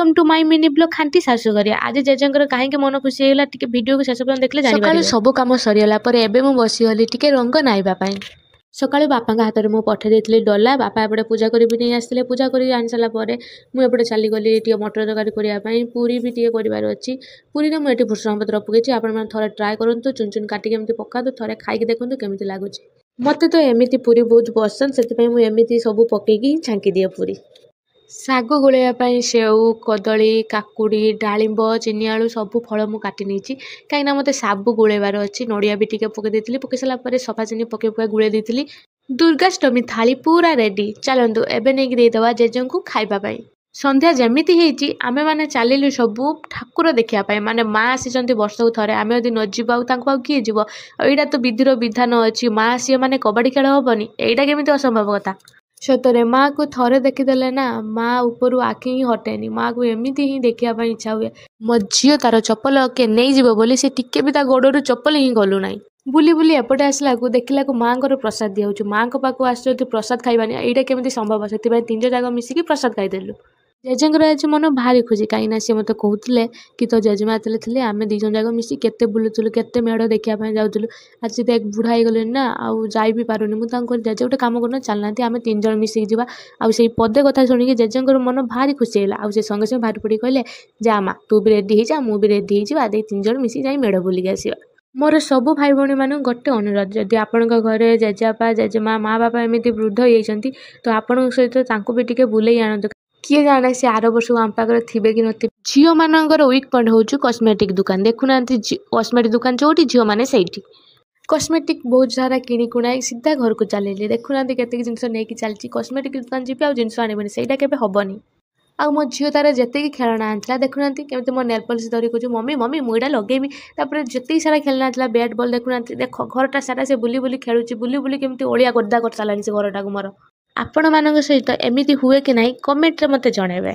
Welcome to my mini blog खांटी सासु घरिया। आज जेजेंकर कहीं मन खुशी होगा टिके वीडियो को शेष पर्यंत देखले जानि पारिबे। सब काम सरीगला पर एबे मु बसी गली टिके रंग नाइबा पई। सकाळु बापा हाथ में मुझे पठे देती डला बापा एपटे पूजा करी नहीं आसते पूजा कर आनी सारा मुझे चली गली टे मटर तरकारी करने पूरी भी टे कर अच्छी पूरी मुझे भूषण पत्र पकई आपण थे ट्राए करूँ चुन चुन काटिक एमती पका थे खाई देखूँ केमी लगुच। मत तो एमती पूरी बहुत पसंद से मुझे सब पकईकी छांकी दिए पूरी। शाग गोलैयापाई सेऊ कदली काकुड़ी डालिंब चीनी आलू सब फल मुझे काटी नहीं कहीं मत साबु गोलेबार अच्छी नड़िया भी टिके पकई पकई सारापर सफा चीनी पकई पकई गोले देती। दुर्गाष्टमी थाली पूरा रेडी चलतु एवं नहीं देदेवा जेजे को खाइबापी। संध्या जमीती होती आमे मैंने चलिलु सबू ठाकुर देखापी माने माँ आसी वर्ष को थे आम यदि नौ किए जीव यहाँ तो विधिर विधान अच्छी माँ आसी मैंने कबाड़ी खेल हेनी यहाँ केमी असंभव कथा। सतरे माँ को थरे देखीदेले ना माँ ऊपर आखि ही हटेनी माँ को एमती ही देखा इच्छा हुए। मो झील तार चप्पल के नहीं जीव बोली से टिके भी गोड़ू चप्पल ही गलु ना बुली बुली एपटे आसला देखला माँ को प्रसाद दिया माँ को पाक आस प्रसाद खाइबानी यहाँ केमी संभव से तीन जाक मिसिकी प्रसाद खाईदेलु। जेजेंकर आज मन भारी खुशी कहीं सी मत कहते कि तो जेजेमा थे आम दीज जाक मिसी केते बुलूलु केते मेढ़ देखापी जाऊँ आज तो एक बुढ़ा हो गले ना आउ जाई भी पारुनी मुझे जेजे गोटे कम करना चलना आम तीन जन मिसिक जावा आई पदे कथा शुणिकी जेजेंकर मन भारी खुशी है आउ संगे संगे भारी पड़ी कहले जा माँ तू भी रेडी हो मुझे भी रेडी हो तीन जन मिसिक जाई मेढ़ बुलिक आसवा। मोर सबू भाई भौणी मान गोटे अनुरोध जदि आपण घरे जेजेबापा जेजेमा माँ बापा एमती वृद्ध होती तो आपण सहित भी टिके बुले आनंद किए जाने से आर वर्ष आम पाखे थे कि नथिबे। झील मानकर वीक पॉइंट हूँ कस्मेटिक दुकान देखुना कस्मेटिक दुकान जो झील मैंने सही कस्मेटिक बहुत सारा किणीकुणा सीधा घर को चलि देखुना केत जिन नहीं चलती कस्मेटिक दुकान जी आ जिन आनबनी से हेनी आउ मो झील तार जिते खेलना आना देखुना केमी मो नेल पॉलिश धरिक कह मम्मी मम्मी मुझा लगेबी तापर जिते सारा खेलना आना बैट बॉल देखुना देख घरटा सारा से बुली बुली खेलुची बुली बुली केमी ओलिया गदा कर सारानी से घरटा को मोर। आपण मान सहित एमती हुए कि नहीं कमेंट रे मते जणेबे।